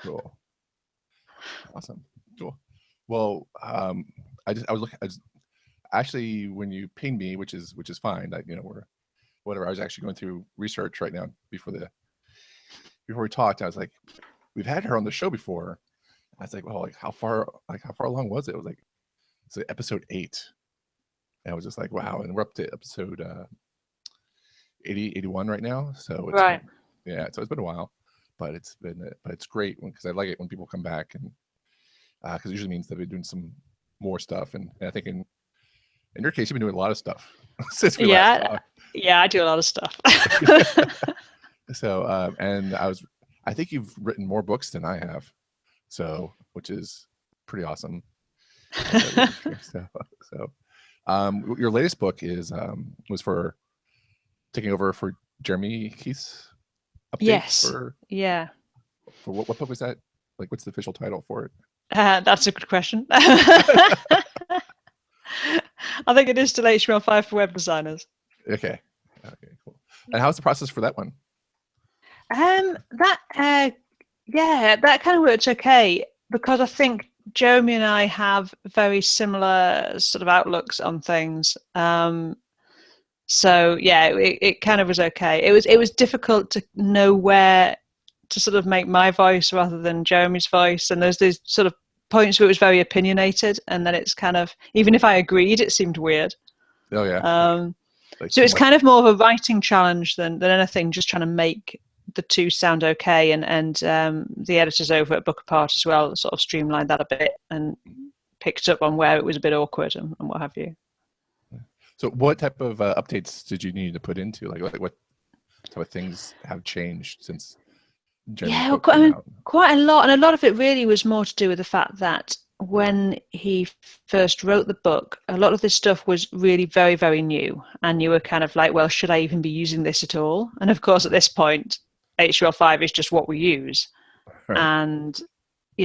Cool. Awesome. Cool. Well, I was looking. Actually, when you pinged me, which is fine. We're whatever. I was actually going through research right now before we talked. I was like, we've had her on the show before. I was like, well, how far along was it? It was like, it's episode 8. And I was just like, wow. And we're up to episode 81 right now. So it's Right. So it's been a while, but it's great because I like it when people come back, and because it usually means that they're doing some more stuff. And I think in your case, you've been doing a lot of stuff since we last talked. Yeah, I do a lot of stuff. So, and I think you've written more books than I have, so which is pretty awesome. Your latest book was for taking over for Jeremy Keith's update. Yes. Yeah. For what book was that? Like, what's the official title for it? That's a good question. I think it is still HTML5 for web designers. Okay, cool. And how's the process for that one? That kind of worked okay, because I think Jeremy and I have very similar sort of outlooks on things. So yeah, it kind of was okay. It was difficult to know where to sort of make my voice rather than Jeremy's voice, and there's these sort of points where it was very opinionated, and then it's kind of, even if I agreed, it seemed weird. Oh yeah. So it's kind of more of a writing challenge than anything, just trying to make the two sound okay, and the editors over at Book Apart as well sort of streamlined that a bit and picked up on where it was a bit awkward and what have you. So what type of updates did you need to put into, like what type of things have changed since Jeremy's book came out? Quite a lot, and a lot of it really was more to do with the fact that when he first wrote the book, a lot of this stuff was really very, very new, and you were kind of like, well, should I even be using this at all? And of course, at this point, HTML5 is just what we use. Right. And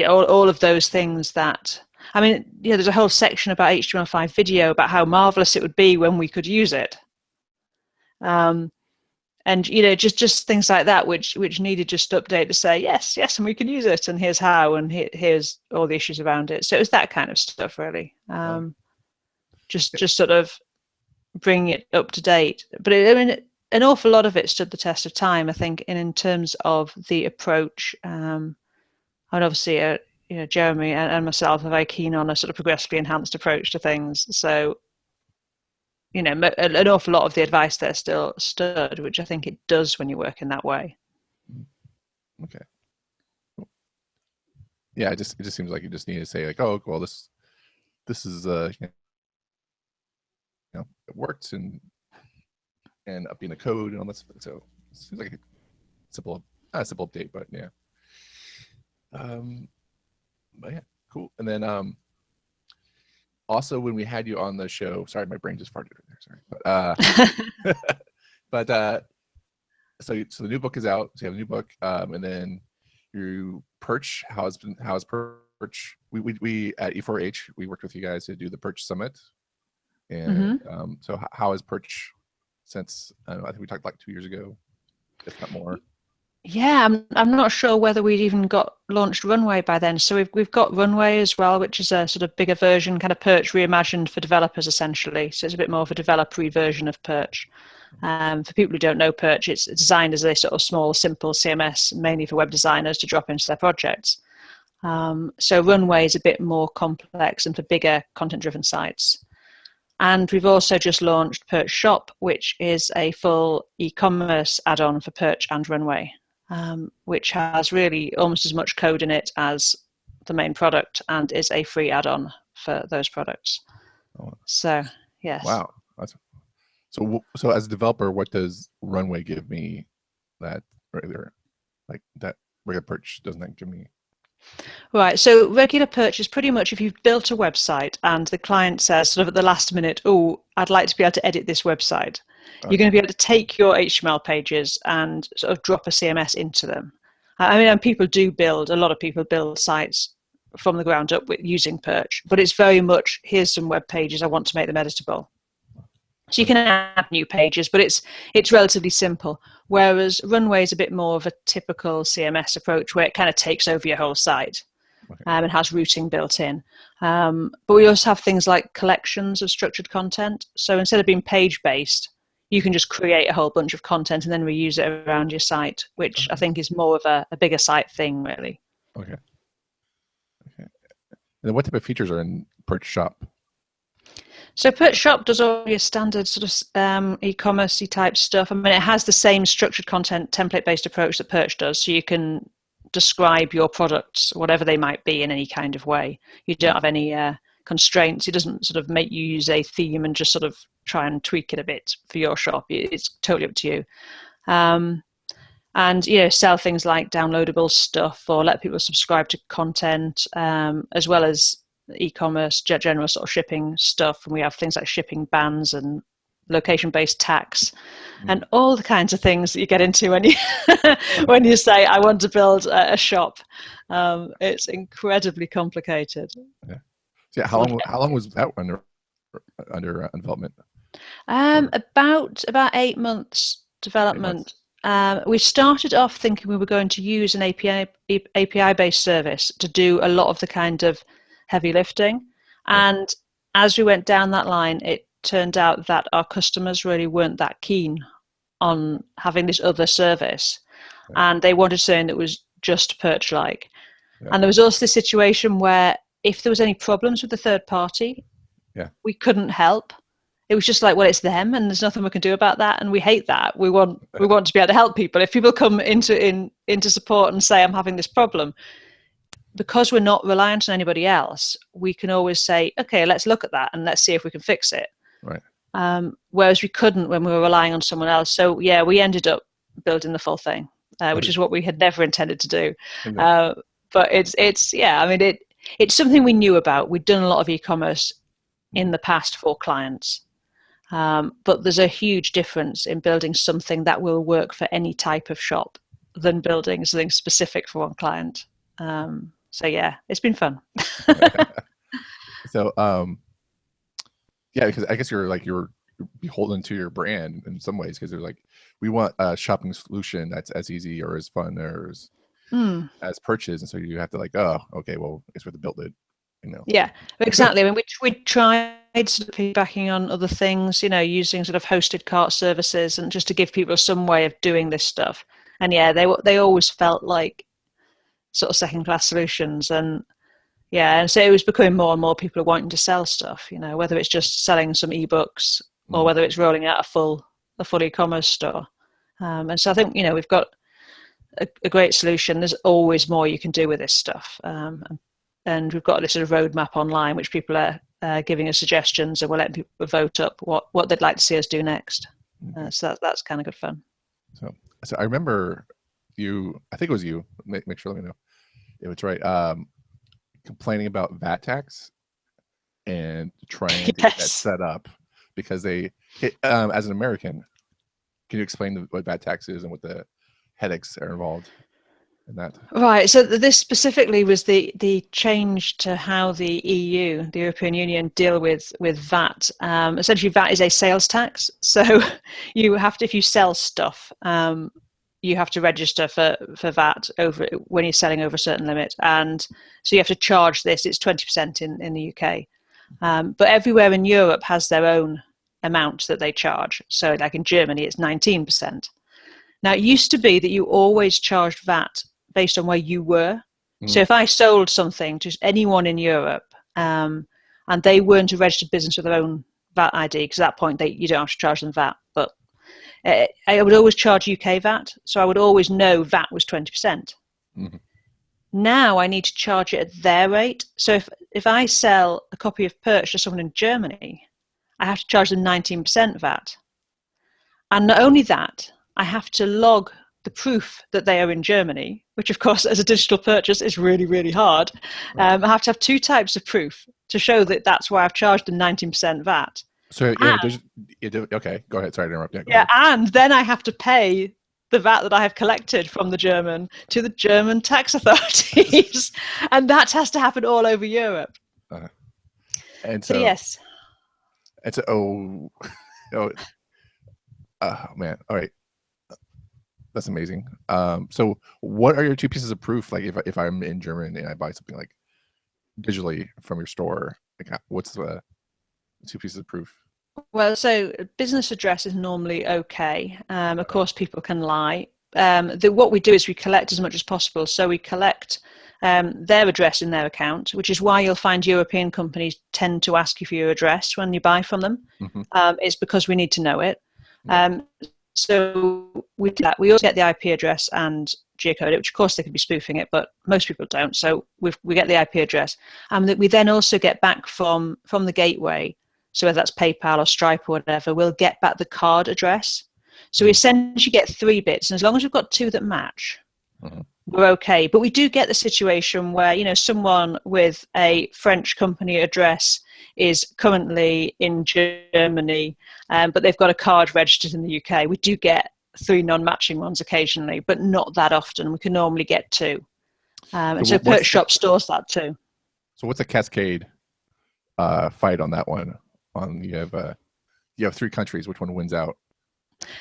all of those things that, I mean, there's a whole section about HTML5 video about how marvelous it would be when we could use it. And just things like that, which needed just update to say yes, and we can use it, and here's how, and here's all the issues around it. So it was that kind of stuff, really. Just sort of bring it up to date. But an awful lot of it stood the test of time, I think, in terms of the approach. And obviously, Jeremy and myself are very keen on a sort of progressively enhanced approach to things. So, an awful lot of the advice there still stood, which I think it does when you work in that way. Okay. Cool. Yeah, it just seems like you just need to say, like, oh, well, this is it works, and updating the code and all this. So it seems like a simple update, but yeah. But yeah, cool. And then also, when we had you on the show, sorry, my brain just farted right there. Sorry, but so the new book is out. So you have a new book, and then you Perch. How's Perch? We at E4H, we worked with you guys to do the Perch Summit, and so how is Perch since? I think we talked like 2 years ago, if not more. Yeah, I'm not sure whether we'd even got launched Runway by then. So we've got Runway as well, which is a sort of bigger version, kind of Perch reimagined for developers essentially. So it's a bit more of a developer-y version of Perch. For people who don't know Perch, it's designed as a sort of small, simple CMS, mainly for web designers to drop into their projects. So Runway is a bit more complex and for bigger content-driven sites. And we've also just launched Perch Shop, which is a full e-commerce add-on for Perch and Runway. Which has really almost as much code in it as the main product and is a free add-on for those products. Oh. So, yes. Wow. So as a developer, what does Runway give me that regular Perch doesn't give me? Right. So regular Perch is pretty much if you've built a website and the client says sort of at the last minute, oh, I'd like to be able to edit this website. You're going to be able to take your HTML pages and sort of drop a CMS into them. I mean, and a lot of people build sites from the ground up using Perch, but it's very much, here's some web pages, I want to make them editable. So you can add new pages, but it's relatively simple. Whereas Runway is a bit more of a typical CMS approach where it kind of takes over your whole site. Okay. And has routing built in. But we also have things like collections of structured content. So instead of being page-based, you can just create a whole bunch of content and then reuse it around your site, which I think is more of a bigger site thing, really. Okay. And then what type of features are in Perch Shop? So Perch Shop does all your standard sort of e-commerce type stuff. I mean, it has the same structured content template-based approach that Perch does. So you can describe your products, whatever they might be, in any kind of way. You don't have any constraints. It doesn't sort of make you use a theme and just sort of try and tweak it a bit for your shop. It's totally up to you. And sell things like downloadable stuff or let people subscribe to content, as well as e-commerce, general sort of shipping stuff. And we have things like shipping bans and location-based tax and all the kinds of things that you get into when you when you say I want to build a shop. It's incredibly complicated. Yeah. So how long was that under development? About 8 months development. 8 months. We started off thinking we were going to use an API-based service to do a lot of the kind of heavy lifting, and as we went down that line, it turned out that our customers really weren't that keen on having this other service, and they wanted something that was just Perch-like. And there was also this situation where if there was any problems with the third party, we couldn't help. It was just like, well, it's them, and there's nothing we can do about that, and we hate that. We want to be able to help people. If people come into support and say, I'm having this problem, because we're not reliant on anybody else, we can always say, okay, let's look at that and let's see if we can fix it. Right. Whereas we couldn't when we were relying on someone else. So we ended up building the full thing, which is what we had never intended to do. But it's something we knew about. We'd done a lot of e-commerce in the past for clients. But there's a huge difference in building something that will work for any type of shop than building something specific for one client. It's been fun. So, because I guess you're beholden to your brand in some ways, because they're like, we want a shopping solution that's as easy or as fun or as Perches, and so you have to like, oh, okay, well, I guess we have to build it, Yeah, exactly. I mean, we tried sort of piggybacking on other things, using sort of hosted cart services, and just to give people some way of doing this stuff. And they always felt like sort of second-class solutions, and so it was becoming more and more people are wanting to sell stuff, whether it's just selling some ebooks or whether it's rolling out a full e-commerce store. And so I think we've got a great solution. There's always more you can do with this stuff, and we've got this sort of roadmap online which people are giving us suggestions, and we're letting people vote up what they'd like to see us do next. So that's kind of good fun. So I remember I think it was you, make sure, let me know if it's right, complaining about VAT tax and trying to get that set up, because they as an American, can you explain what VAT tax is and what the headaches are involved in that? Right, so this specifically was the change to how the EU, the European Union, deal with VAT. Essentially, VAT is a sales tax, so you have to, if you sell stuff, you have to register for VAT over when you're selling over a certain limit, and so you have to charge this. It's 20% in the UK, but everywhere in Europe has their own amount that they charge. So, like in Germany, it's 19%. Now, it used to be that you always charged VAT based on where you were. So, if I sold something to anyone in Europe, and they weren't a registered business with their own VAT ID, because at that point you don't have to charge them VAT, but I would always charge UK VAT, so I would always know VAT was 20%. Now I need to charge it at their rate. So if I sell a copy of Perch to someone in Germany, I have to charge them 19% VAT. And not only that, I have to log the proof that they are in Germany, which of course as a digital purchase is really, really hard. I have to have two types of proof to show that that's why I've charged them 19% VAT. So okay, go ahead. Sorry to interrupt. And then I have to pay the VAT that I have collected from the German to the German tax authorities, and that has to happen all over Europe. And so yes, it's know, oh man, all right, that's amazing. So what are your two pieces of proof? Like if I'm in Germany and I buy something like digitally from your store, like what's the two pieces of proof? Well, so business address is normally okay. Of course, people can lie. What we do is we collect as much as possible. So we collect their address in their account, which is why you'll find European companies tend to ask you for your address when you buy from them. Mm-hmm. It's because we need to know it. Yeah. So we do that. We also get the IP address and geocode it, which of course they could be spoofing it, but most people don't. So we get the IP address, and we then also get back from the gateway. So whether that's PayPal or Stripe or whatever, we'll get back the card address. So we essentially get 3 bits, and as long as we've got 2 that match, we're okay. But we do get the situation where, you know, someone with a French company address is currently in Germany, but they've got a card registered in the UK. We do get 3 non-matching ones occasionally, but not that often. We can normally get 2. And so Perch Shop stores that too. So what's a cascade fight on that one? You have 3 countries. Which one wins out?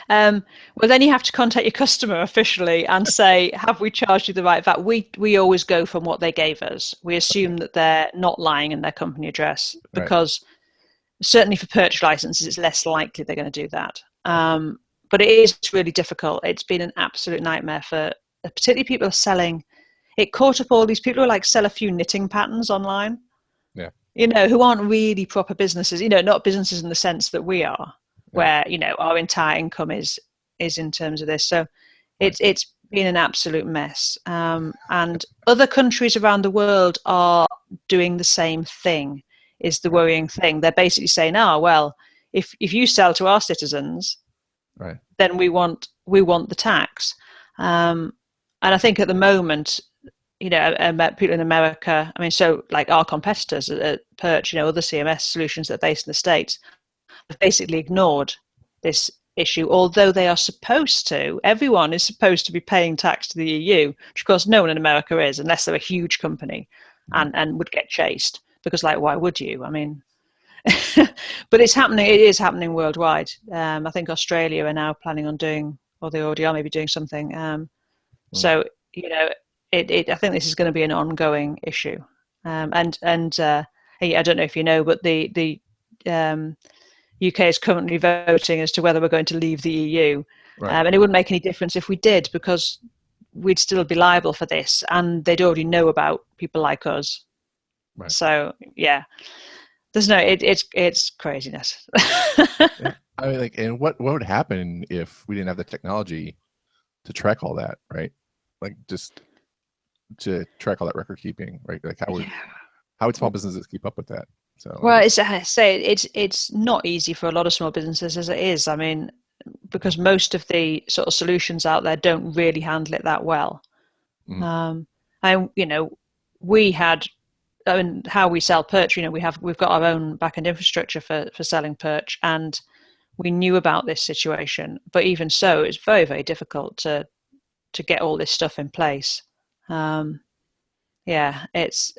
Well, then you have to contact your customer officially and say, have we charged you the right VAT? We always go from what they gave us. We assume that they're not lying in their company address, because certainly for purchase licenses, it's less likely they're going to do that. But it is really difficult. It's been an absolute nightmare for particularly people selling. It caught up all these people who like sell a few knitting patterns online. Yeah. You know, who aren't really proper businesses, you know, not businesses in the sense that we are, where, you know, our entire income is in terms of this. So it's been an absolute mess. And other countries around the world are doing the same thing, is the worrying thing. They're basically saying, oh, well, if you sell to our citizens, then we want the tax. And I think at the moment, you know, people in America, I mean, so like our competitors at Perch, you know, other CMS solutions that are based in the States, have basically ignored this issue, although they are supposed to. Everyone is supposed to be paying tax to the EU, which of course no one in America is, unless they're a huge company and would get chased, because like, why would you? I mean, but it's happening. It is happening worldwide. I think Australia are now planning on doing, or they already are maybe doing something. So, you know, I think this is going to be an ongoing issue. I don't know if you know, but the UK is currently voting as to whether we're going to leave the EU. And it wouldn't make any difference if we did, because we'd still be liable for this, and they'd already know about people like us. So yeah, there's it's craziness. Yeah. I mean, like, and what would happen if we didn't have the technology to track all that, right? Like, just to track all that record keeping, right? Like, how would small businesses keep up with that? So, well, it's not easy for a lot of small businesses as it is. I mean, because most of the sort of solutions out there don't really handle it that well. And you know, we had, I mean, how we sell Perch, you know, we've got our own backend infrastructure for selling Perch, and we knew about this situation, but even so, it's very, very difficult to get all this stuff in place. Yeah, it's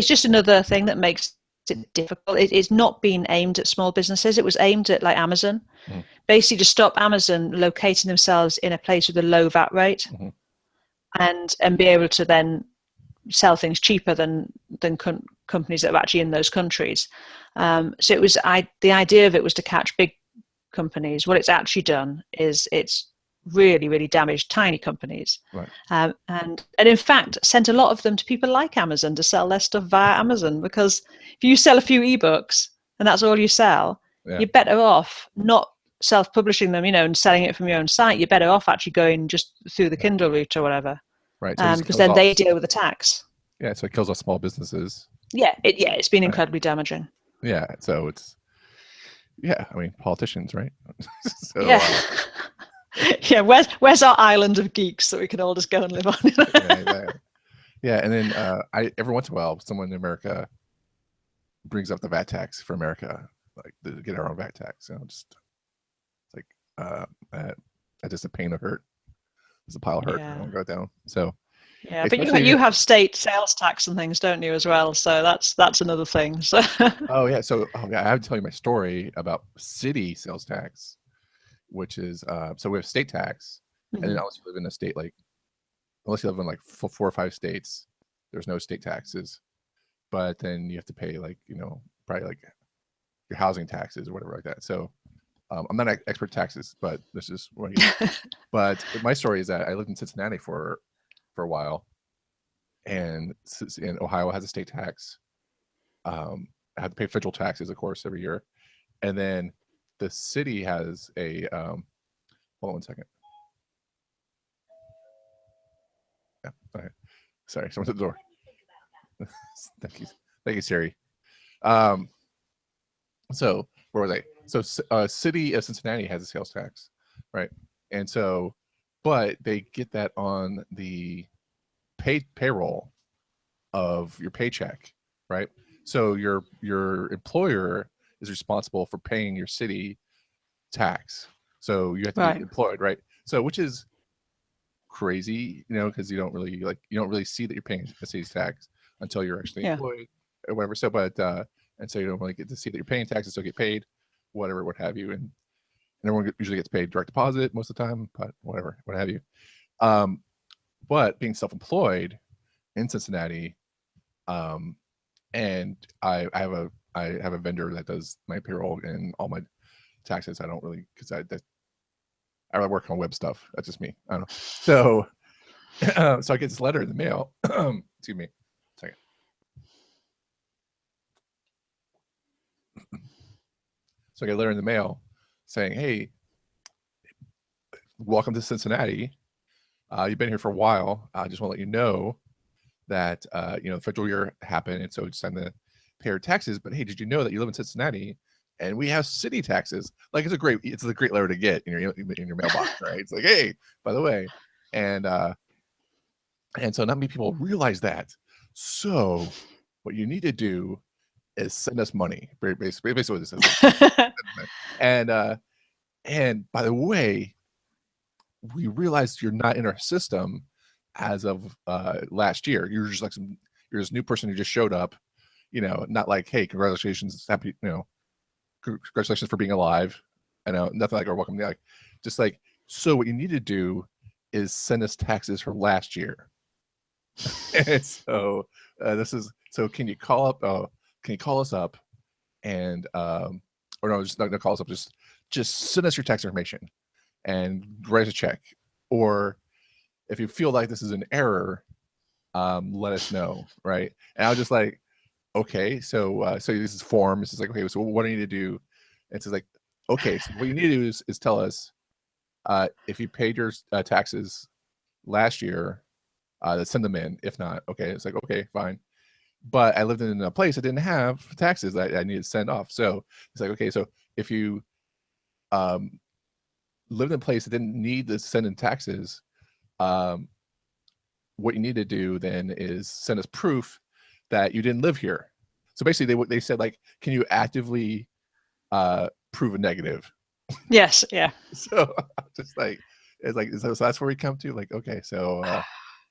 just another thing that makes it difficult. It's not been aimed at small businesses. It was aimed at like Amazon, basically to stop Amazon locating themselves in a place with a low VAT rate, and be able to then sell things cheaper than companies that are actually in those countries. So it was the idea of it was to catch big companies. What it's actually done is it's really, really damaged tiny companies, and in fact sent a lot of them to people like Amazon to sell their stuff via Amazon, because if you sell a few ebooks and that's all you sell, you're better off not self-publishing them, you know, and selling it from your own site. You're better off actually going just through the Kindle route or whatever, so because then they deal with the tax. So it kills off small businesses. It's been incredibly damaging. So it's I mean, politicians, right? So where's our island of geeks that we can all just go and live on? Exactly. And then every once in a while, someone in America brings up the VAT tax for America, like to get our own VAT tax. You know, just it's like just a pain of hurt. It's a pile of hurt. I won't go down. So Yeah, but Especially you have state sales tax and things, don't you, as well? So that's another thing. So oh yeah, so I have to tell you my story about city sales tax, which is so we have state tax, and then unless you live in a state like unless you live in like 4 or 5 states, there's no state taxes, but then you have to pay like probably like your housing taxes or whatever like that. So I'm not an expert taxes, but this is what I get. But my story is that I lived in Cincinnati for a while, and Ohio has a state tax. I had to pay federal taxes, of course, every year, and then the city has a hold on one second. Yeah, okay. Sorry, someone's at the door. Thank you, Siri. So where was I? So city of Cincinnati has a sales tax, right? And so, but they get that on the payroll of your paycheck, right? So your employer is responsible for paying your city tax. So you have to be employed, right? So which is crazy, because you don't really see that you're paying a city tax until you're actually employed or whatever. So, but and so you don't really get to see that you're paying taxes, still get paid, whatever, what have you, and everyone usually gets paid direct deposit most of the time, but whatever, what have you. But being self-employed in Cincinnati, and I have a vendor that does my payroll and all my taxes. I don't really because I work on web stuff. That's just me. I don't know. So so I get this letter in the mail. Excuse me. Second. So I get a letter in the mail saying, "Hey, welcome to Cincinnati. You've been here for a while. I just want to let you know that the federal year happened, and so it's time to pay your taxes. But hey, did you know that you live in Cincinnati and we have city taxes?" Like it's a great letter to get in your mailbox, right? It's like, hey, by the way, and so not many people realize that. So what you need to do is send us money. Basically what this is. And by the way, we realized you're not in our system as of last year. You're just like you're this new person who just showed up, not like, hey, congratulations, happy, congratulations for being alive. I know nothing like, or welcome, like, just like, so what you need to do is send us taxes from last year. And so can you call up? Can you call us up and or no, just not call us up. Just send us your tax information and write us a check. Or if you feel like this is an error, let us know, right? And I was just like, okay, so this is form. This is like, okay, so what do I need to do? And it's like, okay, so what you need to do is tell us if you paid your taxes last year, send them in. If not, okay, it's like, okay, fine. But I lived in a place that didn't have taxes that I needed to send off. So it's like, okay, so if you lived in a place that didn't need to send in taxes, what you need to do then is send us proof that you didn't live here. So basically, they said, like, can you actively prove a negative? Yes, yeah. So just like, it's like, so that's where we come to, like, okay, so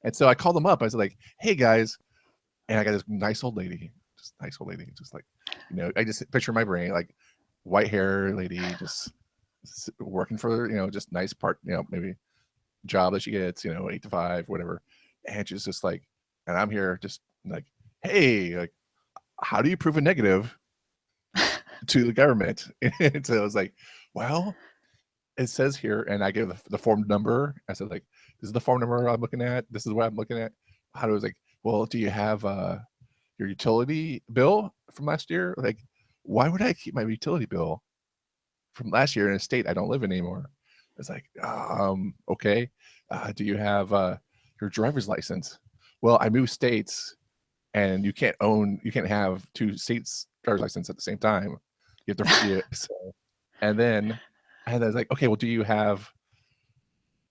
and so I called them up. I was like, hey guys, and I got this nice old lady, just like, I just picture in my brain, like, white hair lady, just working for, just nice part, maybe job that she gets, 8 to 5, whatever. And she's just like, and I'm here just like, hey, like, how do you prove a negative to the government? And so I was like, well, it says here, and I gave the form number. I said, like, this is the form number I'm looking at. This is what I'm looking at. How do I was like, well, do you have your utility bill from last year? Like, why would I keep my utility bill from last year in a state I don't live in anymore? It's like, okay. Do you have your driver's license? Well, I moved states, and you can't have 2 states driver's license at the same time. You have to, so, and then I was like, okay, well, do you have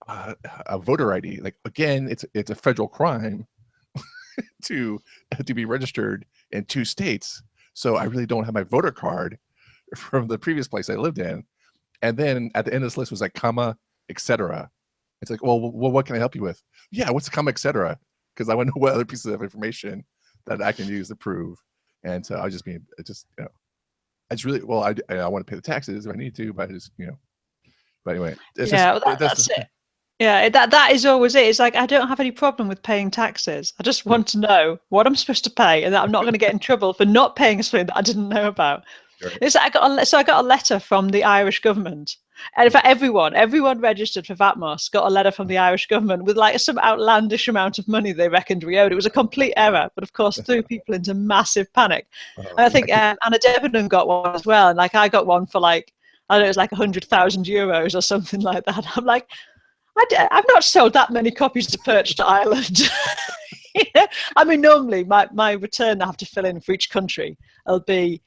a voter ID? Like, again, it's a federal crime to be registered in 2 states. So I really don't have my voter card from the previous place I lived in. And then at the end of this list was like, comma, etc. It's like, well, what can I help you with? Yeah, what's comma, etc.? because I want to know what other pieces of information that I can use to prove. And so I was just being, it's really, well, I want to pay the taxes if I need to, but I just, but anyway, it's that's it. Yeah, that is always it. It's like, I don't have any problem with paying taxes. I just want to know what I'm supposed to pay, and that I'm not going to get in trouble for not paying something that I didn't know about. Right. It's like I got a letter from the Irish government, and for everyone registered for VATMOS got a letter from the Irish government with like some outlandish amount of money they reckoned we owed. It was a complete error, but of course threw people into massive panic. And I think Anna Debenham got one as well, and like I got one for like, I don't know, it was like 100,000 euros or something like that. I'm like, I've not sold that many copies of Perch to Ireland. I mean, normally my return I have to fill in for each country will be,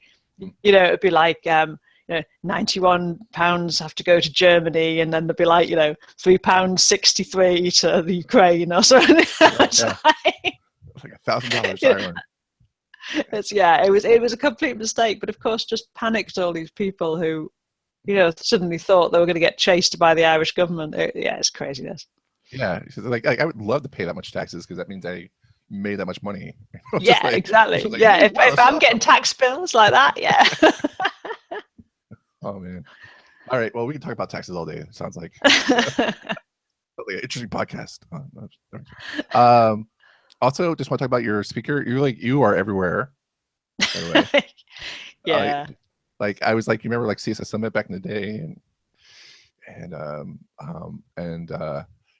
it'd be like, £91 have to go to Germany, and then there'll be like, £3.63 to the Ukraine or something. It's like $1,000 to Ireland. It was a complete mistake, but of course just panicked all these people who, suddenly thought they were going to get chased by the Irish government. It's craziness. Yeah, like I would love to pay that much taxes because that means I made that much money. Exactly. Like, if I'm getting tax bills like that, Oh man. All right. Well, we can talk about taxes all day. It sounds like an interesting podcast. Also, just want to talk about your speaker. You are everywhere. By the way. Yeah. Like I was like, you remember like CSS Summit back in the day, and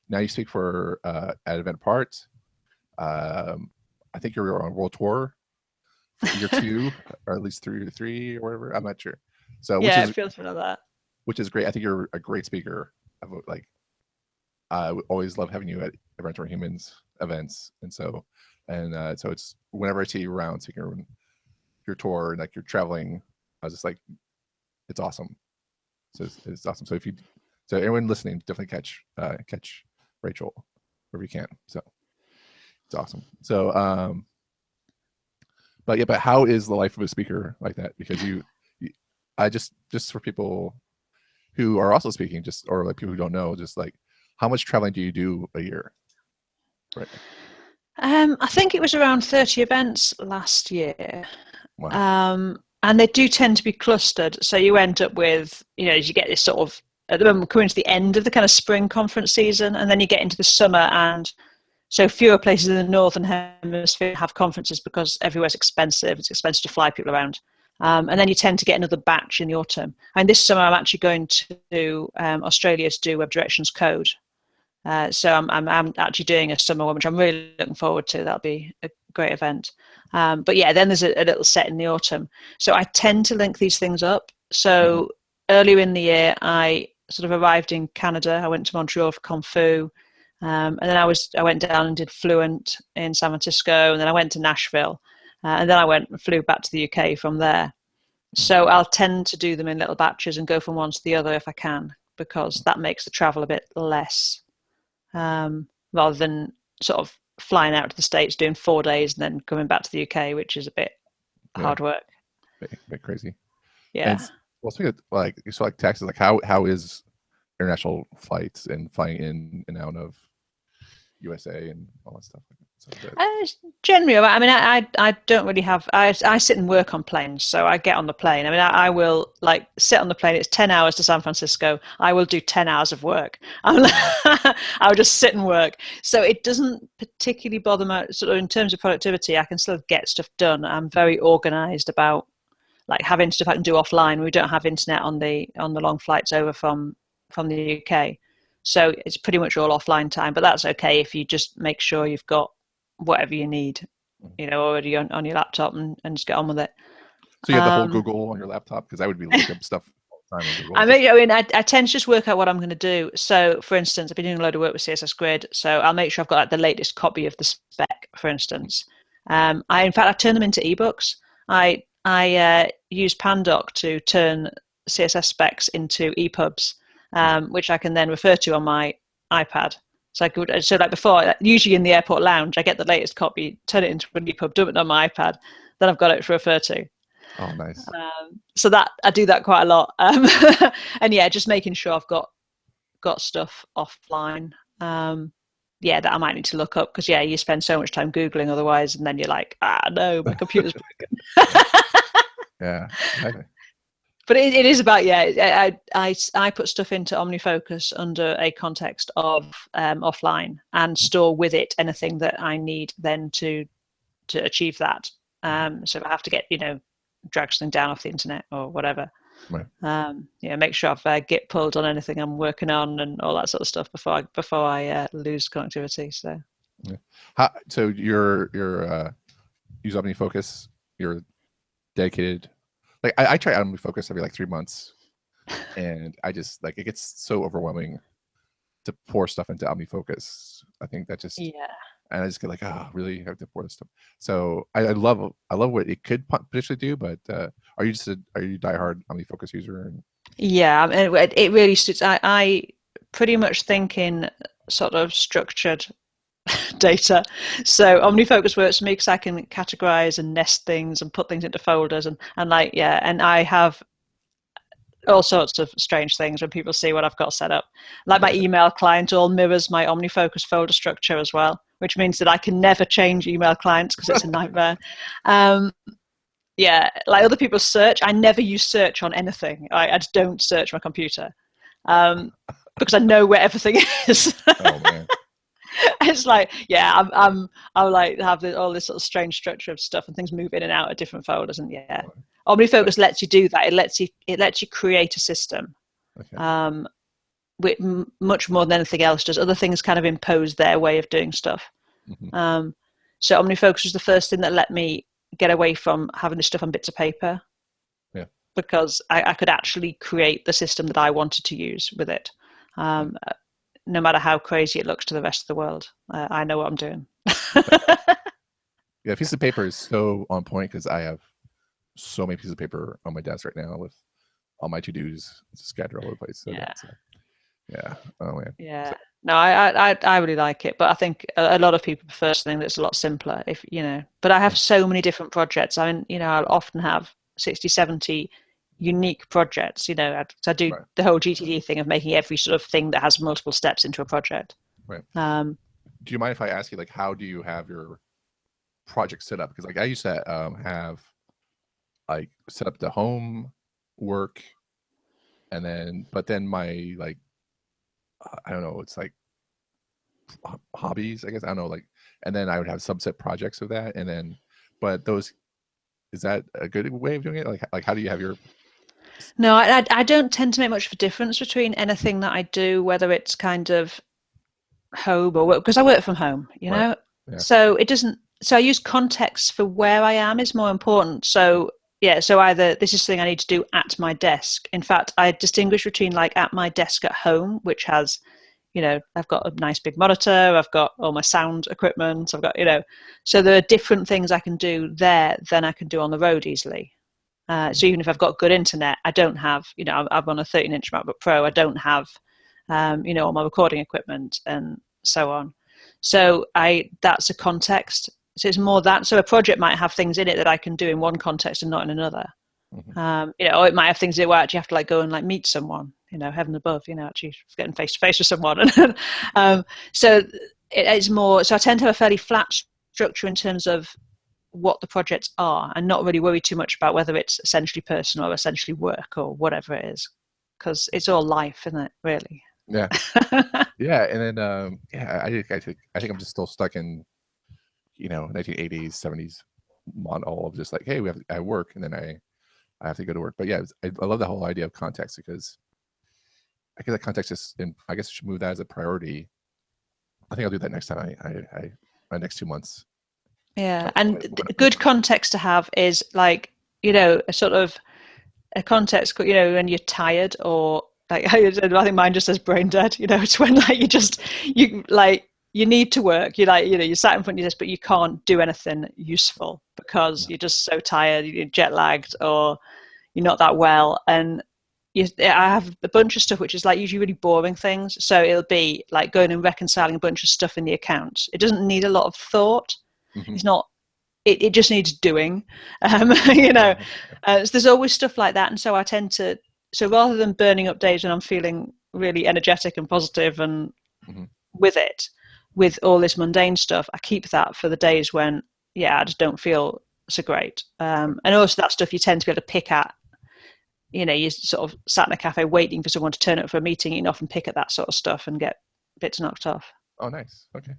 now you speak for at Event Parts. I think you're on World Tour for year 2, or at least 3 or whatever. I'm not sure. So it feels like that. Which is great. I think you're a great speaker. I always love having you at Event Humans events, and so it's whenever I see you around speaking your tour and like you're traveling, I was just like, it's awesome. So it's awesome. So so everyone listening, definitely catch Rachel wherever you can. So it's awesome. So but how is the life of a speaker like that? Because I just for people who are also speaking, or like people who don't know, just like how much traveling do you do a year? Right. I think it was around 30 events last year. Wow. And they do tend to be clustered. So you end up with, as you get this sort of, at the moment, we're coming to the end of the kind of spring conference season, and then you get into the summer, and so fewer places in the Northern Hemisphere have conferences because everywhere's expensive. It's expensive to fly people around. And then you tend to get another batch in the autumn. And this summer, I'm actually going to Australia to do Web Directions Code. So I'm actually doing a summer one, which I'm really looking forward to. That'll be a great event. But then there's a little set in the autumn. So I tend to link these things up. So earlier in the year, I sort of arrived in Canada. I went to Montreal for Confu. And then I went down and did Fluent in San Francisco. And then I went to Nashville. And then I flew back to the UK from there. So I'll tend to do them in little batches and go from one to the other if I can, because that makes the travel a bit less, rather than sort of flying out to the States, doing 4 days and then coming back to the UK, which is a bit hard work. A bit crazy. Yeah. Well, speaking of like taxes, like how is international flights and flying in and out of USA and all that stuff? Generally, I mean, I don't really have. I sit and work on planes, so I get on the plane. I mean, I will like sit on the plane. It's 10 hours to San Francisco. I will do 10 hours of work. I'll just sit and work. So it doesn't particularly bother me. Sort of in terms of productivity, I can still get stuff done. I'm very organized about like having stuff I can do offline. We don't have internet on the long flights over from the UK, so it's pretty much all offline time. But that's okay if you just make sure you've got whatever you need, already on your laptop and just get on with it. So you have the whole Google on your laptop? Because I would be looking up stuff all the time on Google. I tend to just work out what I'm going to do. So for instance, I've been doing a load of work with CSS Grid, so I'll make sure I've got like the latest copy of the spec, for instance. I turn them into ebooks. I use Pandoc to turn CSS specs into EPUBs, which I can then refer to on my iPad. So like before, usually in the airport lounge, I get the latest copy, turn it into an EPUB, dump it on my iPad, then I've got it to refer to. Oh, nice. So that I do that quite a lot, and just making sure I've got stuff offline. yeah, that I might need to look up, because you spend so much time Googling otherwise, and then you're like, no, my computer's broken. Yeah, exactly. But it is about, I put stuff into OmniFocus under a context of offline, and store with it anything that I need then to achieve that. So if I have to get, drag something down off the internet or whatever, Right. make sure I've Git pulled on anything I'm working on and all that sort of stuff before I lose connectivity. So, so you're use OmniFocus. You're dedicated. Like I try OmniFocus every like 3 months, and I just like it gets so overwhelming to pour stuff into OmniFocus. I think that just and I just get like, oh, really have to pour this stuff. So I love what it could potentially do, but are you diehard OmniFocus user? Yeah, I mean, it really suits. I pretty much think in sort of structured data. So OmniFocus works for me because I can categorize and nest things and put things into folders and I have all sorts of strange things when people see what I've got set up. Like my email client all mirrors my OmniFocus folder structure as well, which means that I can never change email clients because it's a nightmare. Like other people search, I never use search on anything. I just don't search my computer because I know where everything is. Oh man. It's like, I'll like have all this sort of strange structure of stuff and things move in and out of different folders, and OmniFocus lets you do that. It lets you create a system, with much more than anything else does. Other things kind of impose their way of doing stuff. Mm-hmm. So OmniFocus was the first thing that let me get away from having this stuff on bits of paper, because I could actually create the system that I wanted to use with it. No matter how crazy it looks to the rest of the world, I know what I'm doing. Yeah, a piece of paper is so on point because I have so many pieces of paper on my desk right now with all my to-dos scattered all over the place. So oh man. Yeah. No, I really like it, but I think a lot of people prefer something that's a lot simpler. But I have so many different projects. I mean, I'll often have 60, 70 unique projects. I do the whole GTD thing of making every sort of thing that has multiple steps into a project. Right. Do you mind if I ask you, like, how do you have your project set up? Because like I used to have like set up the home work, and then my like I don't know, it's like hobbies, I guess, I don't know, like, and then I would have subset projects of that, and then but those, is that a good way of doing it? Like how do you have your... No, I don't tend to make much of a difference between anything that I do, whether it's kind of home or work, because I work from home, so it doesn't, so I use context for where I am is more important. So so either this is something I need to do at my desk. In fact, I distinguish between like at my desk at home, which has, I've got a nice big monitor, I've got all my sound equipment, I've got, so there are different things I can do there than I can do on the road easily. So even if I've got good internet, I don't have, I'm on a 13-inch MacBook Pro, I don't have, all my recording equipment and so on. So that's a context. So it's more that. So a project might have things in it that I can do in one context and not in another. Mm-hmm. Or it might have things that where I actually have to like go and like meet someone, heaven above, actually getting face to face with someone. So it's more. So I tend to have a fairly flat structure in terms of what the projects are, and not really worry too much about whether it's essentially personal or essentially work or whatever it is, because it's all life, isn't it? Really. Yeah. Yeah, and then I think I'm just still stuck in 1980s 70s model of just like, hey, I work and then I have to go to work. But yeah, I love the whole idea of context, because I guess that context is I guess I should move that as a priority. I think I'll do that next time I my next 2 months. Yeah, and good context to have is like, a sort of a context, when you're tired, or like I think mine just says brain dead. It's when like you need to work. You sat in front of your desk, but you can't do anything useful because you're just so tired, you're jet lagged, or you're not that well. And I have a bunch of stuff which is like usually really boring things. So it'll be like going and reconciling a bunch of stuff in the accounts. It doesn't need a lot of thought. Mm-hmm. It's not. It just needs doing. So there's always stuff like that, and so I tend to. So rather than burning up days when I'm feeling really energetic and positive and with it, with all this mundane stuff, I keep that for the days when, I just don't feel so great. And also that stuff you tend to be able to pick at. You sort of sat in a cafe waiting for someone to turn up for a meeting, you can often pick at that sort of stuff and get bits knocked off. Oh, nice. Okay.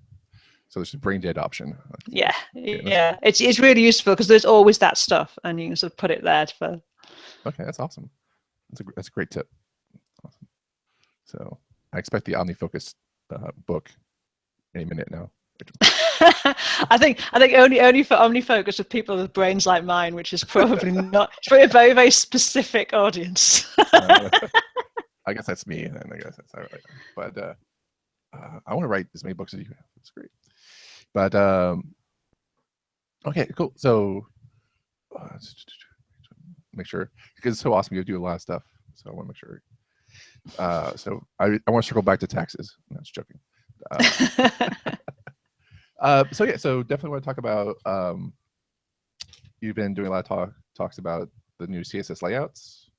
So there's a brain dead option. Yeah. It's really useful because there's always that stuff and you can sort of put it there for. Okay, that's awesome. That's a great tip. Awesome. So I expect the OmniFocus book any minute now. I think only for OmniFocus with people with brains like mine, which is probably not. It's probably a very, very specific audience. I guess that's me, and I guess that's all right. But I want to write as many books as you have. It's great. But okay, cool. So make sure, because it's so awesome. You do a lot of stuff, so I want to make sure. So I want to circle back to taxes. No, just joking. So definitely want to talk about. You've been doing a lot of talks about the new CSS layouts,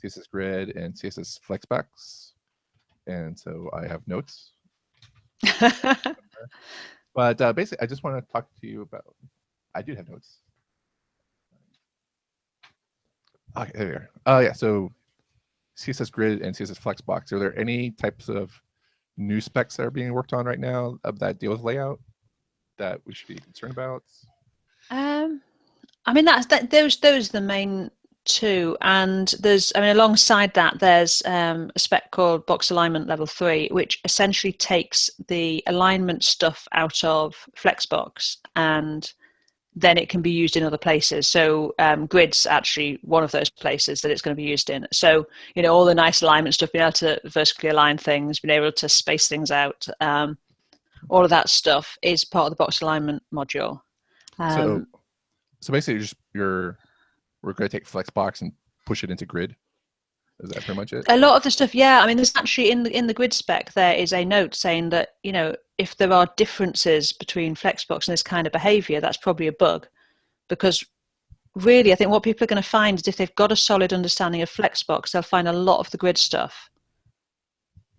CSS Grid and CSS Flexbox, and so I have notes. But basically, I just want to talk to you about. I do have notes. Okay, there we are. Oh yeah, so CSS Grid and CSS Flexbox. Are there any types of new specs that are being worked on right now that deal with layout that we should be concerned about? I mean, those are the main two, and there's, alongside that, there's a spec called Box Alignment Level 3, which essentially takes the alignment stuff out of Flexbox, and then it can be used in other places. So Grid's actually one of those places that it's going to be used in. So, all the nice alignment stuff, being able to vertically align things, being able to space things out, all of that stuff is part of the box alignment module. So basically, we're going to take Flexbox and push it into Grid. Is that pretty much it? A lot of the stuff, yeah. I mean, there's actually in the Grid spec there is a note saying that if there are differences between Flexbox and this kind of behavior, that's probably a bug, because really, I think what people are going to find is if they've got a solid understanding of Flexbox, they'll find a lot of the Grid stuff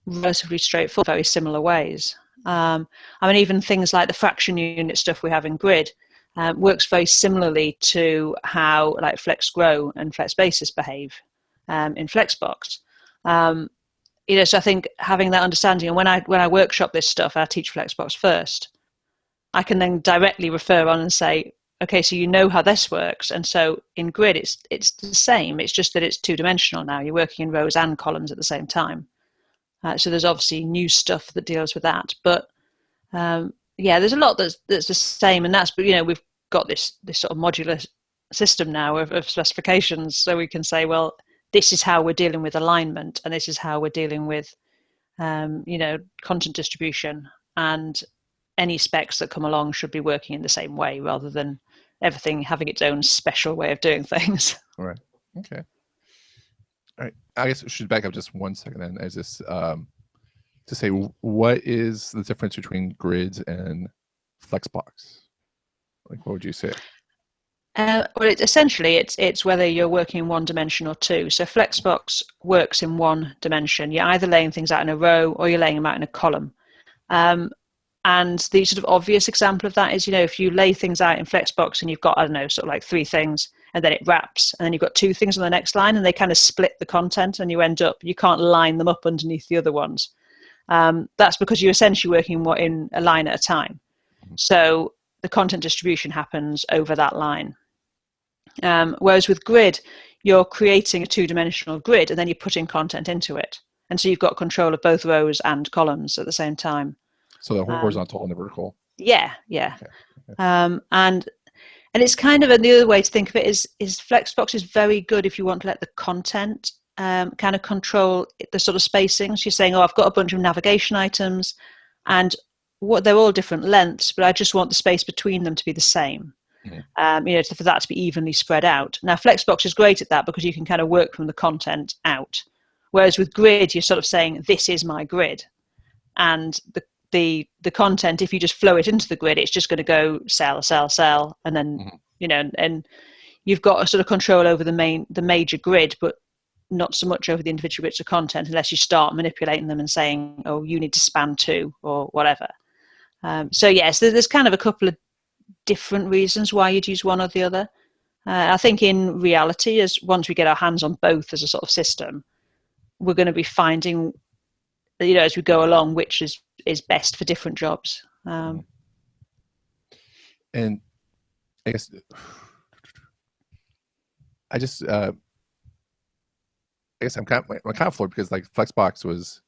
relatively straightforward, very similar ways. Even things like the fraction unit stuff we have in Grid works very similarly to how like Flex Grow and Flex Basis behave in Flexbox. So I think having that understanding, and when I workshop this stuff, I teach Flexbox first. I can then directly refer on and say, okay, so you know how this works, and so in Grid it's the same. It's just that it's two-dimensional now. You're working in rows and columns at the same time. So there's obviously new stuff that deals with that, but there's a lot that's the same, and that's, but we've got this sort of modular system now of specifications, so we can say, well, this is how we're dealing with alignment, and this is how we're dealing with content distribution, and any specs that come along should be working in the same way rather than everything having its own special way of doing things. All right. Okay. All right. I guess we should back up just 1 second then, as this to say, what is the difference between Grids and Flexbox? Like, what would you say? Well, essentially, it's whether you're working in one dimension or two. So Flexbox works in one dimension. You're either laying things out in a row or you're laying them out in a column. And the sort of obvious example of that is, if you lay things out in Flexbox and you've got, sort of like 3 things, and then it wraps, and then you've got 2 things on the next line, and they kind of split the content, and you can't line them up underneath the other ones. That's because you're essentially working in a line at a time. So the content distribution happens over that line. Whereas with Grid, you're creating a 2-dimensional grid, and then you're putting content into it. And so you've got control of both rows and columns at the same time. So the horizontal and the vertical. Yeah. Okay. And it's kind of another way to think of it is Flexbox is very good if you want to let the content kind of control the sort of spacing. So you're saying, I've got a bunch of navigation items, and they're all different lengths, but I just want the space between them to be the same. Mm-hmm. For that to be evenly spread out. Now, Flexbox is great at that because you can kind of work from the content out. Whereas with Grid, you're sort of saying, this is my grid. And the content, if you just flow it into the grid, it's just going to go sell, and then and you've got a sort of control over the major grid, but not so much over the individual bits of content unless you start manipulating them and saying, oh, you need to span 2 or whatever. So yes, there's kind of a couple of different reasons why you'd use one or the other. I think in reality, as once we get our hands on both as a sort of system, we're going to be finding, as we go along, which is best for different jobs. And I guess I guess I'm kind of floored because like Flexbox was,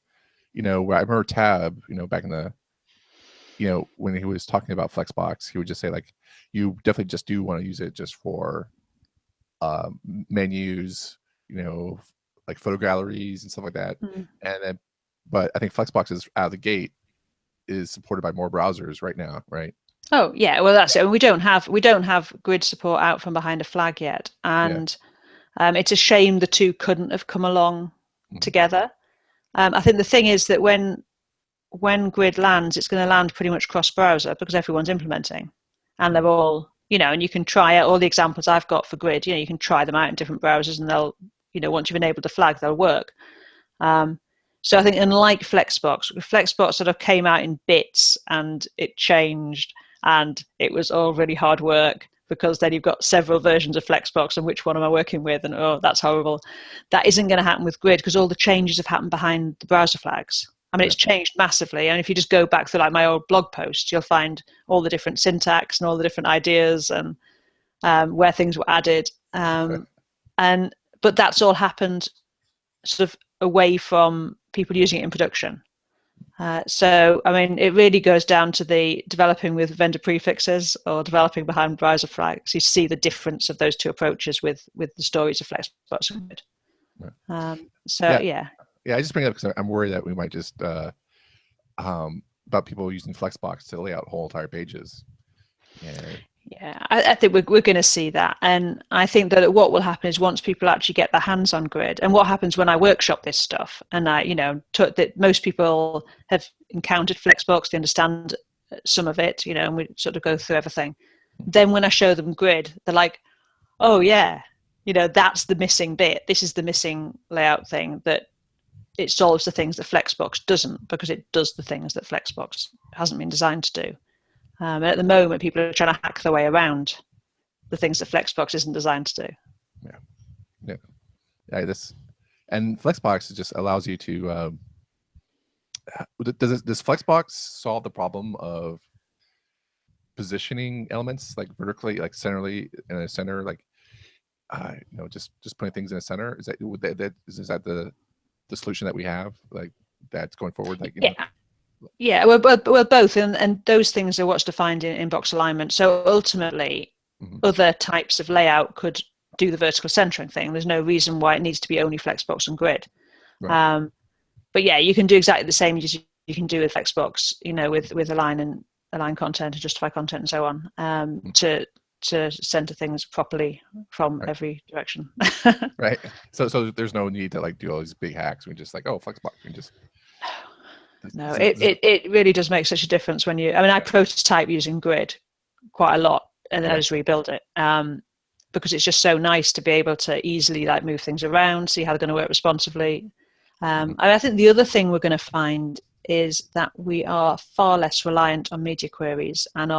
where I remember Tab, back in the, when he was talking about Flexbox, he would just say like, you definitely just do want to use it just for menus, like photo galleries and stuff like that. And then, but I think Flexbox is out of the gate is supported by more browsers right now, right? Oh yeah, well that's it. We don't have grid support out from behind a flag yet, and it's a shame the two couldn't have come along together. I think the thing is that when grid lands, it's going to land pretty much cross-browser because everyone's implementing, and they're all, and you can try out all the examples I've got for grid. You can try them out in different browsers, and they'll, once you've enabled the flag, they'll work. So I think unlike Flexbox sort of came out in bits and it changed, and it was all really hard work because then you've got several versions of Flexbox and which one am I working with, and oh, that's horrible. That isn't going to happen with grid because all the changes have happened behind the browser flags. I mean, it's changed massively. And if you just go back through like my old blog posts, you'll find all the different syntax and all the different ideas and where things were added. But that's all happened sort of away from people using it in production. So, I mean, it really goes down to the developing with vendor prefixes or developing behind browser flags. You see the difference of those two approaches with the stories of Flexbox and Grid. Yeah, I just bring it up because I'm worried that we might just about people using Flexbox to lay out whole entire pages. Yeah, I think we're going to see that, and I think that what will happen is once people actually get their hands on grid, and what happens when I workshop this stuff, and that most people have encountered Flexbox, they understand some of it, and we sort of go through everything. Then when I show them grid, they're like, oh yeah, that's the missing bit. This is the missing layout thing that it solves the things that Flexbox doesn't, because it does the things that Flexbox hasn't been designed to do. And at the moment, people are trying to hack their way around the things that Flexbox isn't designed to do. And Flexbox just allows you to. Does Flexbox solve the problem of positioning elements like vertically, like centrally in a center, like just putting things in a center? Is that the solution that we have, like that's going forward? Like Yeah, well, both, and those things are what's defined in box alignment. So ultimately, other types of layout could do the vertical centering thing. There's no reason why it needs to be only Flexbox and Grid. Right. But yeah, you can do exactly the same as you can do with Flexbox, with align content and justify content and so on, to center things properly from every direction. Right. So there's no need to like do all these big hacks. We just like, Flexbox, we just. No, it really does make such a difference when I prototype using Grid quite a lot, and then I just rebuild it because it's just so nice to be able to easily like move things around, see how they're going to work responsively. I think the other thing we're going to find is that we are far less reliant on media queries and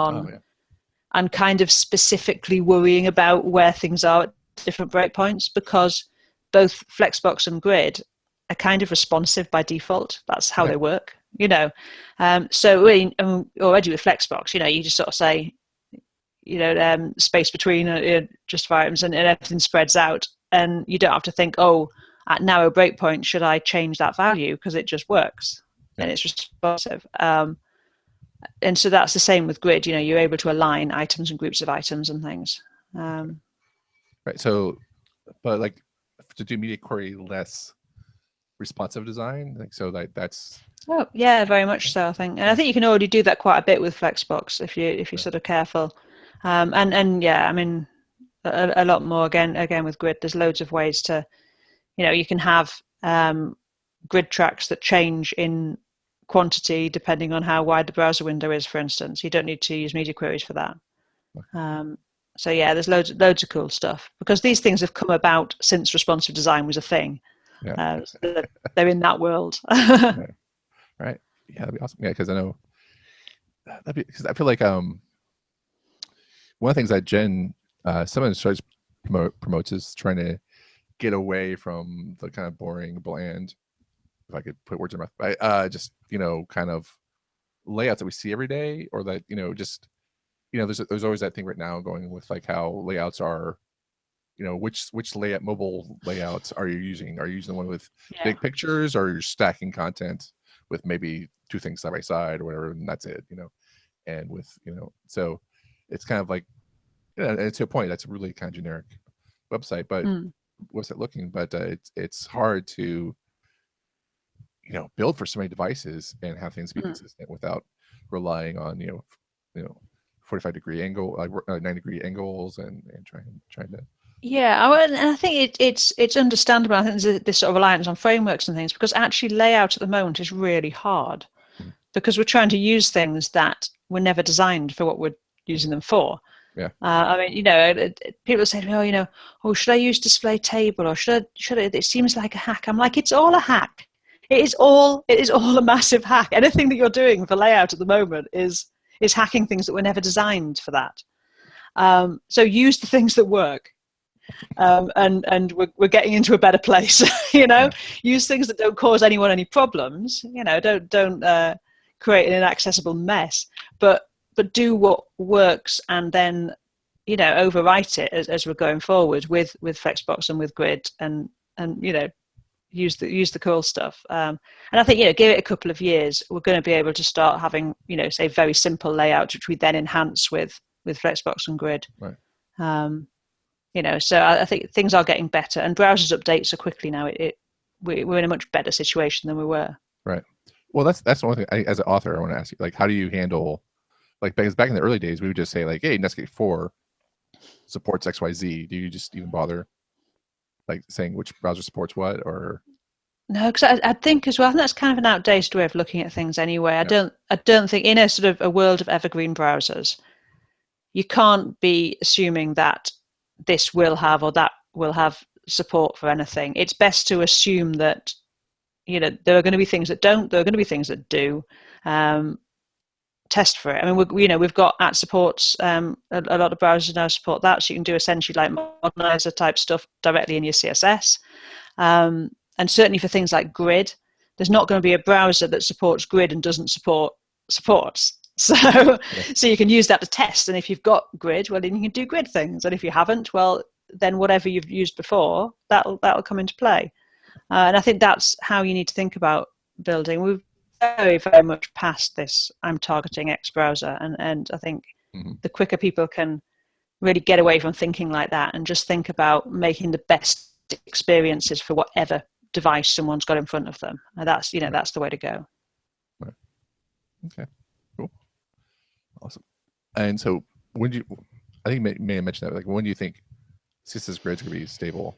and kind of specifically worrying about where things are at different breakpoints, because both Flexbox and Grid are kind of responsive by default. That's how they work, So already with Flexbox, you just sort of say, space between justify items, and everything spreads out, and you don't have to think, at narrow breakpoint, should I change that value? Because it just works and it's responsive. And so that's the same with Grid. You're able to align items and groups of items and things. Right. So, but like to do media query less responsive design, that's. Oh yeah, very much so. I think you can already do that quite a bit with Flexbox if you're sort of careful. And yeah, I mean, a lot more again with Grid. There's loads of ways to, you can have grid tracks that change in quantity depending on how wide the browser window is, for instance. You don't need to use media queries for that. So yeah, there's loads of cool stuff, because these things have come about since responsive design was a thing. So they're in that world. Right. Yeah, that'd be awesome. Yeah, because I know because I feel like one of the things that Jen someone starts promotes is trying to get away from the kind of boring, bland, if I could put words in my mouth, just kind of layouts that we see every day, or that just there's always that thing right now going with like how layouts are. Which layout, mobile layouts are you using? Are you using the one with big pictures, or you're stacking content with maybe two things side by side or whatever, and that's it, and with so it's kind of like, and to a point that's a really kind of generic website, but website looking, but it's hard to build for so many devices and have things be consistent without relying on 45-degree angle, like 90-degree angles, and trying to. Yeah, and I think it's understandable. I think there's this sort of reliance on frameworks and things, because actually layout at the moment is really hard, because we're trying to use things that were never designed for what we're using them for. Yeah. I mean, people say to me, oh, should I use display table, or should I? It seems like a hack. I'm like, it's all a hack. It is all a massive hack. Anything that you're doing for layout at the moment is hacking things that were never designed for that. So use the things that work. And we're getting into a better place. Use things that don't cause anyone any problems. Don't create an inaccessible mess, but do what works, and then overwrite it as we're going forward with Flexbox and with Grid, and use the cool stuff. And I think give it a couple of years, we're going to be able to start having say very simple layouts, which we then enhance with Flexbox and Grid. Right. So I think things are getting better, and browsers update so quickly now. We're in a much better situation than we were. Right. Well, that's the one thing. As an author, I want to ask you, like, how do you handle, like, because back in the early days, we would just say like, hey, Netscape 4 supports XYZ. Do you just even bother like saying which browser supports what? Or no, because I think as well, I think that's kind of an outdated way of looking at things anyway. I don't think, in a sort of a world of evergreen browsers, you can't be assuming that this will have or that will have support for anything. It's best to assume that there are going to be things that don't, there are going to be things that do. Test for it. I mean, we've got @supports. A lot of browsers now support that, so you can do essentially like modernizer type stuff directly in your CSS. And certainly for things like Grid, there's not going to be a browser that supports Grid and doesn't support supports. So you can use that to test. And if you've got Grid, well, then you can do Grid things. And if you haven't, well, then whatever you've used before, that'll come into play. And I think that's how you need to think about building. We've very, very much past this I'm targeting X browser. And I think the quicker people can really get away from thinking like that and just think about making the best experiences for whatever device someone's got in front of them. And that's, that's the way to go. Right. Okay. Cool. Awesome. And so when do you, I think you may have mentioned that, like, when do you think CSS Grids going to be stable?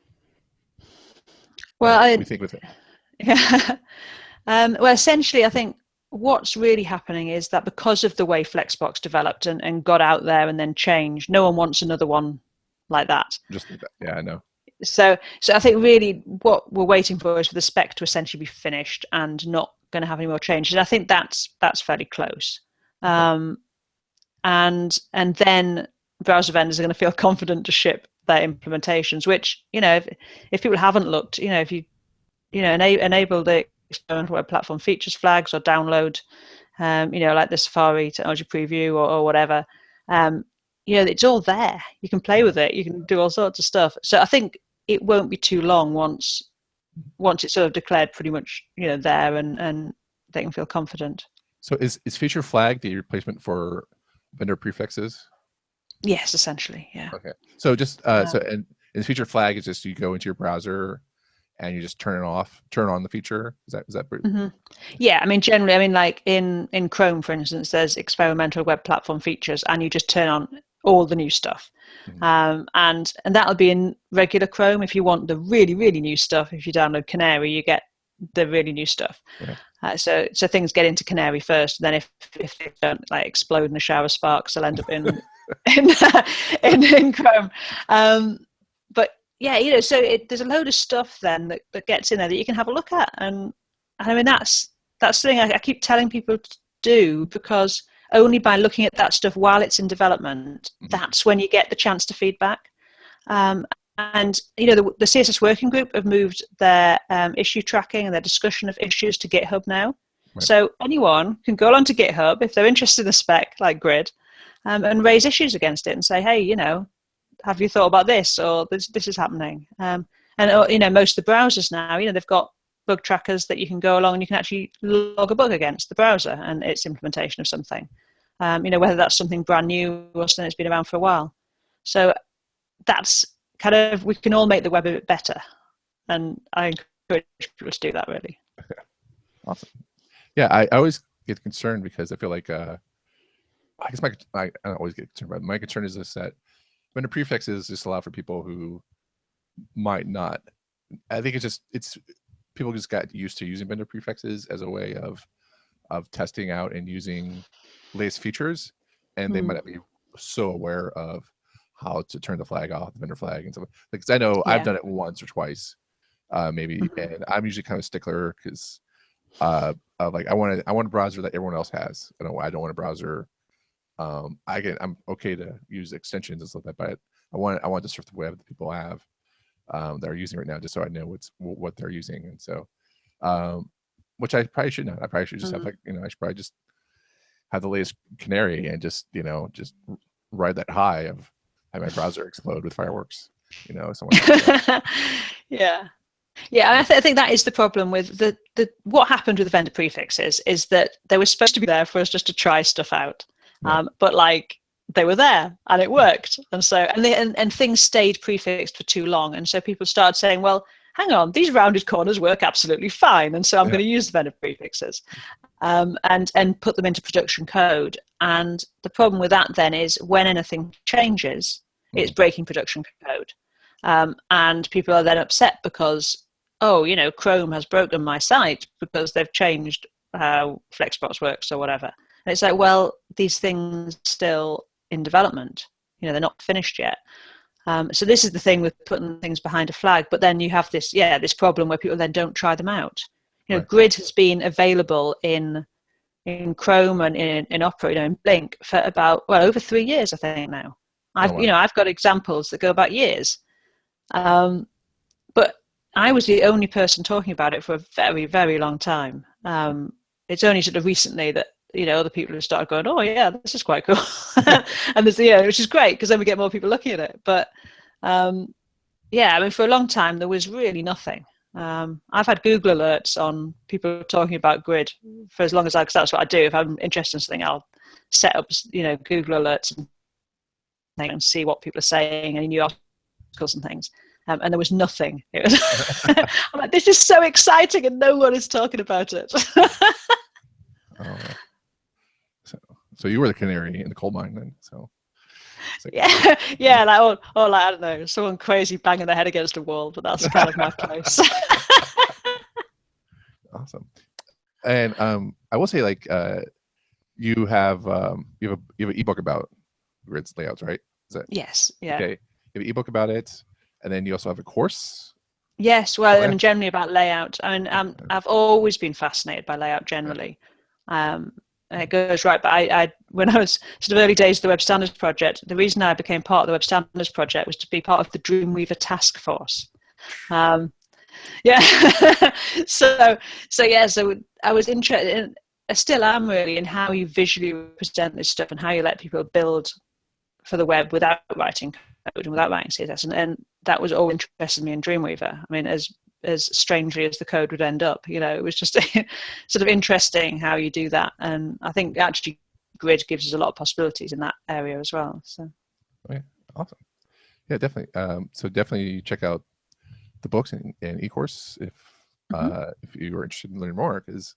Well, we think with it. Yeah. Well, essentially, I think what's really happening is that because of the way Flexbox developed and got out there and then changed, no one wants another one like that. Just like that. Yeah, I know. So I think really what we're waiting for is for the spec to essentially be finished and not going to have any more changes. And I think that's fairly close. And then browser vendors are going to feel confident to ship their implementations, which, if people haven't looked, if you enable the experimental web platform features flags or download, like the Safari technology preview or whatever, it's all there. You can play with it. You can do all sorts of stuff. So I think it won't be too long once it's sort of declared pretty much, there, and they can feel confident. So is feature flag the replacement for vendor prefixes? Yes, essentially. Yeah. Okay. So just and feature flag is just you go into your browser and you just turn on the feature. Is that mm-hmm. Yeah, I mean, generally, like in Chrome, for instance, there's experimental web platform features, and you just turn on all the new stuff. Mm-hmm. And that'll be in regular Chrome. If you want the really, really new stuff, if you download Canary, you get the really new stuff. Okay. So things get into Canary first, and then if they don't like explode in a shower of sparks, they'll end up in in Chrome. But yeah, so there's a load of stuff then that gets in there that you can have a look at, and I mean that's the thing I keep telling people to do, because only by looking at that stuff while it's in development, Mhm. that's when you get the chance to feedback. And the CSS working group have moved their issue tracking and their discussion of issues to GitHub now. Right. So anyone can go along to GitHub if they're interested in a spec like Grid, and raise issues against it and say, hey, have you thought about this, or this is happening? And most of the browsers now, they've got bug trackers that you can go along and you can actually log a bug against the browser and its implementation of something. Whether that's something brand new or something that's been around for a while. So that's kind of, we can all make the web a bit better, and I encourage people to do that, really. Awesome. Yeah, I always get concerned because I feel like I guess I don't always get concerned, but my concern is this, that vendor prefixes just allow for people who might not. I think it's people just got used to using vendor prefixes as a way of testing out and using latest features, and they might not be so aware of how to turn the flag off, the vendor flag, and stuff. Because I know I've done it once or twice, maybe, and I'm usually kind of a stickler because like I want a browser that everyone else has. I don't want a browser. I'm okay to use extensions and stuff like that, but I want to surf the web that people have that are using right now, just so I know what they're using. And so, which I probably should not. I probably should just have, like, I should probably just have the latest canary and just ride that high of have my browser explode with fireworks. Yeah. I think that is the problem with the what happened with the vendor prefixes is that they were supposed to be there for us just to try stuff out, but like they were there and it worked, and so and things stayed prefixed for too long, and so people started saying, well, hang on, these rounded corners work absolutely fine, and so I'm going to use the vendor prefixes, and put them into production code. And the problem with that then is when anything changes, it's breaking production code. And people are then upset because, Chrome has broken my site because they've changed how Flexbox works or whatever. And it's like, well, these things are still in development. They're not finished yet. So this is the thing with putting things behind a flag. But then you have this problem where people then don't try them out. Grid has been available in Chrome and in Opera, in Blink for about, over 3 years, I think now. I've got examples that go about years. But I was the only person talking about it for a very, very long time. It's only sort of recently that other people have started going, oh yeah, this is quite cool, and there's which is great because then we get more people looking at it. But for a long time there was really nothing. I've had Google alerts on people talking about Grid for as long as because that's what I do. If I'm interested in something, I'll set up Google alerts and see what people are saying and new articles and things. And there was nothing. It was I'm like, this is so exciting, and no one is talking about it. So you were the canary in the coal mine then. So like, like I don't know, someone crazy banging their head against a wall, but that's kind of my place. Awesome. And I will say, like, you have an ebook about Grid's layouts, right? Is that yes? Yeah. Okay. You have an ebook about it. And then you also have a course? Yes, well, generally about layout. I've always been fascinated by layout generally. And it goes right, but I when I was sort of early days of the Web Standards Project, the reason I became part of the Web Standards Project was to be part of the Dreamweaver task force. So I was interested in, I still am really, in how you visually represent this stuff and how you let people build for the web without writing code and without writing CSS, and that was all interested me in Dreamweaver. I mean, as strangely as the code would end up, it was just sort of interesting how you do that. And I think actually Grid gives us a lot of possibilities in that area as well. So, awesome. Yeah, definitely. So definitely check out the books and e-course if you are interested in learning more, because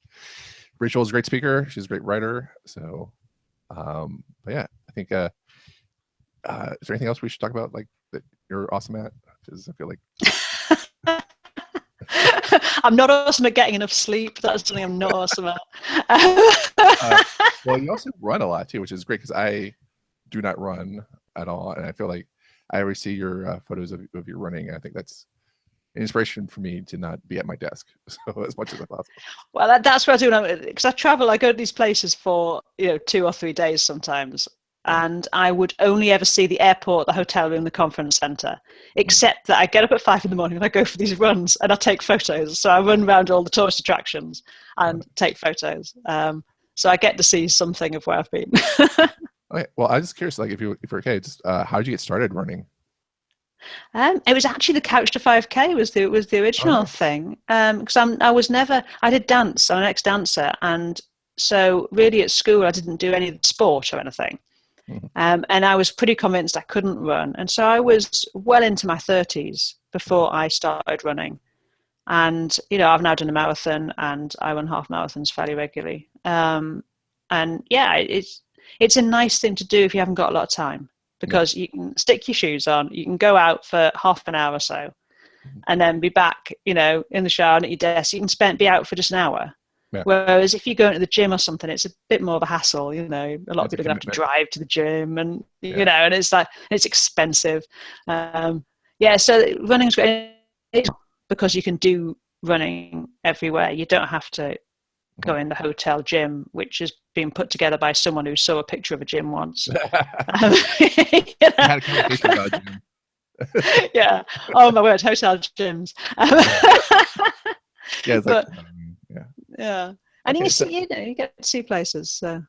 Rachel is a great speaker. She's a great writer. So, but yeah, I think, is there anything else we should talk about, like, that you're awesome at? Because I feel like I'm not awesome at getting enough sleep. That's something I'm not awesome at. Well, you also run a lot too, which is great, because I do not run at all, and I feel like I always see your photos of you running, and I think that's inspiration for me to not be at my desk so as much as possible. Well, that's what I do because I travel. I go to these places for 2 or 3 days sometimes, and I would only ever see the airport, the hotel room, the conference center, except that I get up at 5 a.m. and I go for these runs and I take photos. So I run around all the tourist attractions and take photos. So I get to see something of where I've been. Okay. Well, I was just curious, like if you're okay, just how did you get started running? It was actually the Couch to 5K was the original thing. Because I did dance. I'm an ex-dancer, and so really at school I didn't do any sport or anything. And I was pretty convinced I couldn't run, and so I was well into my 30s before I started running. And I've now done a marathon, and I run half marathons fairly regularly. And yeah, it's a nice thing to do if you haven't got a lot of time, because you can stick your shoes on, you can go out for half an hour or so, and then be back, in the shower and at your desk. You can be out for just an hour. Yeah. Whereas if you go into the gym or something, it's a bit more of a hassle. A lot of people are going to have to drive to the gym, and and it's expensive. So running's great because you can do running everywhere. You don't have to go in the hotel gym, which has been put together by someone who saw a picture of a gym once. Had a conversation about gym. Yeah. Oh my word, hotel gyms. Yeah, it's like, yeah. And you get to see places. So.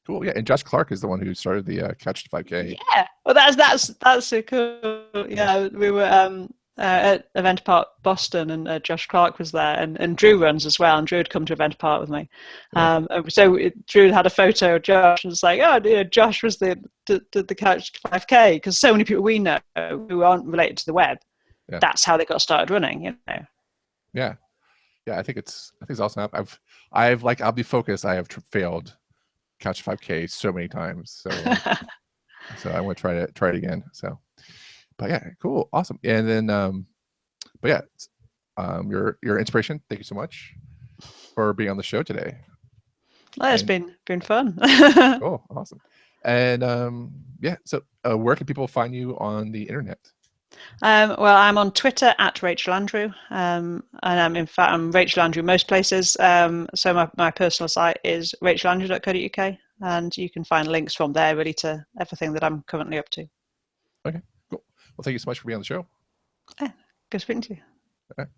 Cool. Yeah, and Josh Clark is the one who started the Couch to 5K. Yeah. Well, that's so cool. Yeah, we were at Event Park Boston, and Josh Clark was there, and Drew runs as well, and Drew had come to Event Park with me. So Drew had a photo of Josh, and it's like, Josh was the Couch to 5K, because so many people we know who aren't related to the web, that's how they got started running. Yeah. I think it's awesome. I'll be focused. I have failed Couch 5K so many times, so so I want to try it again. So, but yeah, cool, awesome. And then, your inspiration. Thank you so much for being on the show today. Well, it's been fun. Cool, awesome. And so where can people find you on the internet? Well, I'm on Twitter at Rachel Andrew, and I'm Rachel Andrew most places. So my personal site is rachelandrew.co.uk, and you can find links from there really to everything that I'm currently up to. Okay, cool. Well, thank you so much for being on the show. Good speaking to you. Okay.